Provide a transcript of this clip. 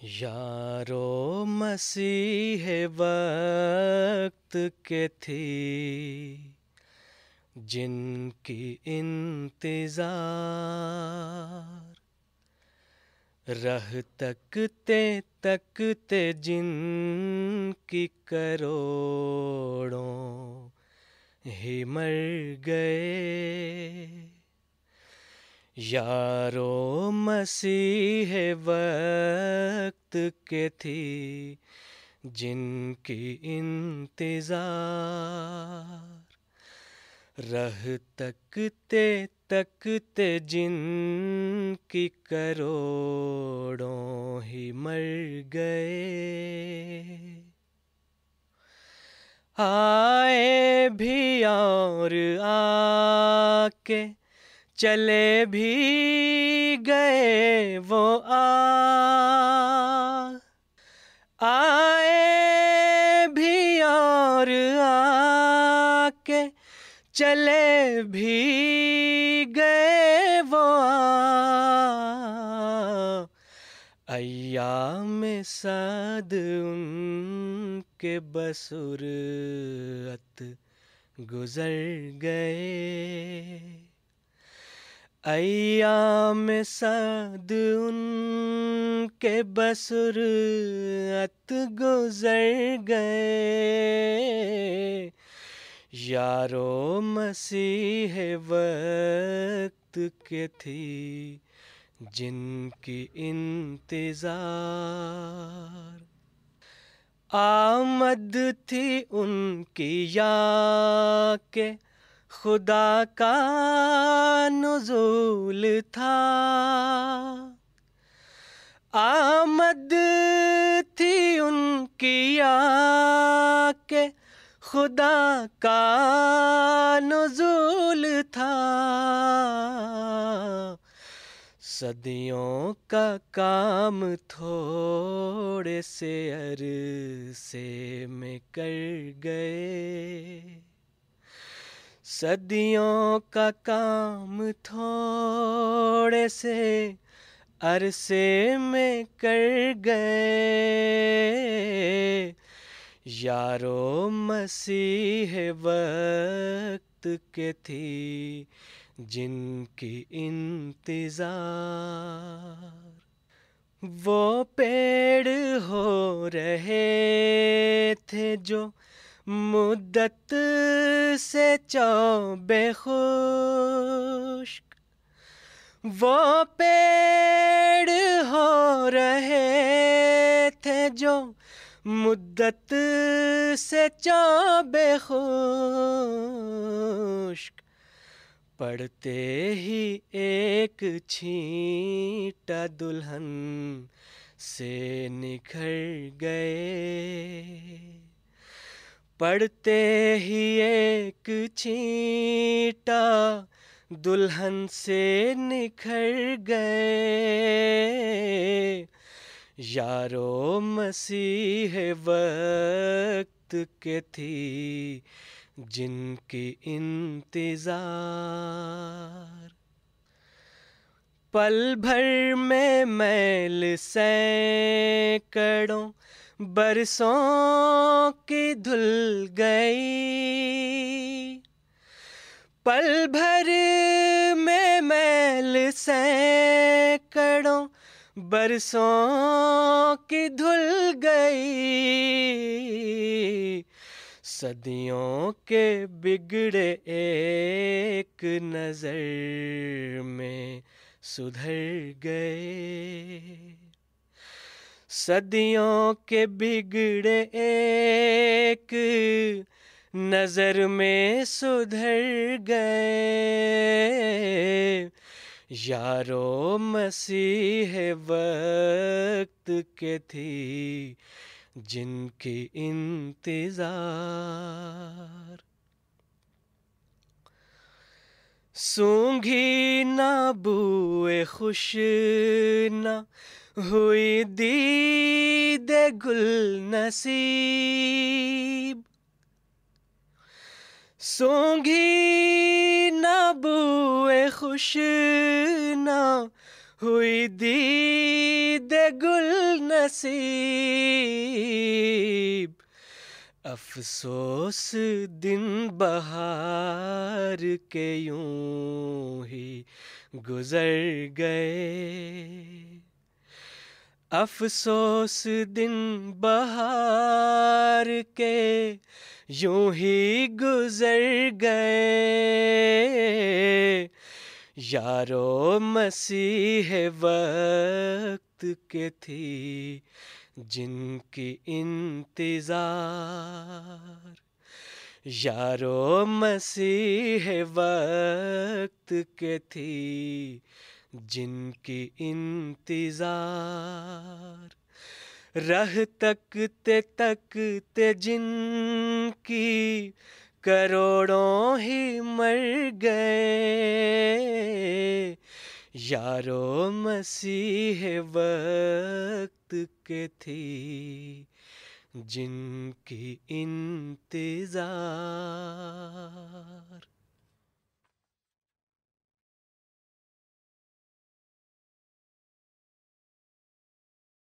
यारो मसीह वक्त के थी जिनकी इंतजार, रह तकते तकते जिनकी करोड़ों ही मर गए। यारो मसीह वक्त के थी जिनकी इंतजार, रह तकते तकते जिनकी करोड़ों ही मर गए। आए भी और आके चले भी गए वो आए भी और आके चले भी गए वो अय्याम साद उनके बसुरत गुजर गए। अय्याम साद उनके बसुरत गुजर गए। यारो मसीह वक्त के थी जिनकी इंतजार, आमद थी उनकी या के खुदा का नुज़ूल था। आमद थी उनकी या के खुदा का नुज़ूल था। सदियों का काम थोड़े से अरसे में कर गए। सदियों का काम थोड़े से अरसे में कर गए। यारो मसीह वक्त के थी जिनकी इंतजार, वो पेड़ हो रहे थे जो मुद्दत से चौबे खुश्क। वो पेड़ हो रहे थे जो मुद्दत से चौबे खुश्क। पढ़ते ही एक छींटा दुल्हन से निखर गए। पढ़ते ही एक छींटा दुल्हन से निखर गए। यारो मसीह वक्त के थी जिनकी इंतजार, पल भर में मैल सैकड़ों बरसों की धुल गई। पल भर में मैल सैकड़ों बरसों की धुल गई। सदियों के बिगड़े एक नजर में सुधर गए। सदियों के बिगड़े एक नजर में सुधर गए। यारो मसीह वक्त के थी जिनकी इंतजार, सूंघी ना बूए खुश ना हुई दीदे गुल नसीब। सूंघी ना बूए खुश ना हुई दीदे गुल नसीब। अफसोस दिन बहार के यूं ही गुजर गए। अफसोस दिन बहार के यूं ही गुजर गए। यारो मसीह वक्त के थी जिनकी इंतजार। यारो मसीह वक्त के थी जिनकी इंतजार। राह तकते जिनकी करोड़ों ही मर गए। यारो मसीह वक्त के थी जिनकी इंतजार।